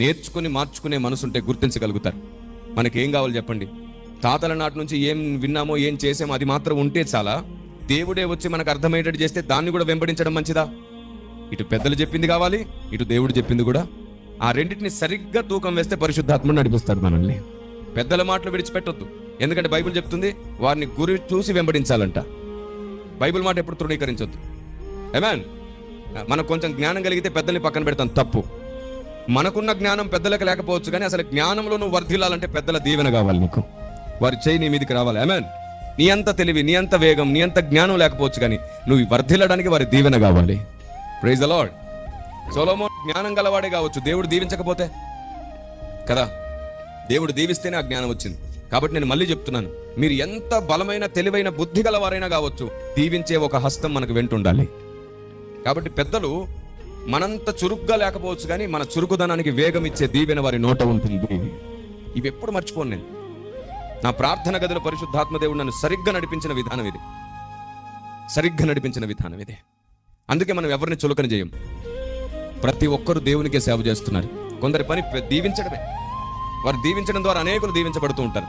నేర్చుకుని మార్చుకునే మనసు ఉంటే గుర్తించగలుగుతారు. మనకేం కావాలి చెప్పండి? తాతల నాటి నుంచి ఏం విన్నామో ఏం చేసామో అది మాత్రం ఉంటే చాలా. దేవుడే వచ్చి మనకు అర్థమయ్యేటట్టు చేస్తే దాన్ని కూడా వెంబడించడం మంచిదా? ఇటు పెద్దలు చెప్పింది కావాలి, ఇటు దేవుడు చెప్పింది కూడా. ఆ రెండింటిని సరిగ్గా తూకం వేస్తే పరిశుద్ధాత్ముడు నడిపిస్తాడు మనల్ని. పెద్దల మాటలు విడిచిపెట్టొద్దు, ఎందుకంటే బైబిల్ చెప్తుంది వారిని గురి చూసి వెంబడించాలంట. బైబిల్ మాట ఎప్పుడు తృణీకరించొద్దు. ఆమేన్. మనకు కొంచెం జ్ఞానం కలిగితే పెద్దల్ని పక్కన పెడతాం, తప్పు. మనకున్న జ్ఞానం పెద్దలకు లేకపోవచ్చు, కానీ అసలు జ్ఞానంలో నువ్వు వర్ధిల్లాలంటే పెద్దల దీవెన కావాలి నీకు. వారి చేయి నీ మీదకి రావాలి. ఆమేన్. నీ అంత తెలివి, నీ అంత వేగం, నీ అంత జ్ఞానం లేకపోవచ్చు, కానీ నువ్వు వర్ధిల్లడానికి వారి దీవెన కావాలి. Praise the lord. సొలొమోను జ్ఞానం గలవాడే కావచ్చు, దేవుడు దీవించకపోతే కదా. దేవుడు దీవిస్తేనే ఆ జ్ఞానం వచ్చింది. కాబట్టి నేను మళ్ళీ చెప్తున్నాను, మీరు ఎంత బలమైన తెలివైన బుద్ధి గలవారైనా కావచ్చు, దీవించే ఒక హస్తం మనకు వెంటుండాలి. కాబట్టి పెద్దలు మనంత చురుగ్గా లేకపోవచ్చు, కానీ మన చురుకుదనానికి వేగం ఇచ్చే దీవెన వారి నోట ఉంటుంది. ఇవి ఎప్పుడు మర్చిపోను నేను. నా ప్రార్థన గదిలో పరిశుద్ధాత్మ దేవుడు నన్ను సరిగ్గా నడిపించిన విధానం ఇది, సరిగ్గా నడిపించిన విధానం ఇది. అందుకే మనం ఎవరిని చులకన చేయం. ప్రతి ఒక్కరు దేవునికే సేవ చేస్తున్నారు. కొందరి పని దీవించడమే. వారు దీవించడం ద్వారా అనేకులు దీవించబడుతూ ఉంటారు.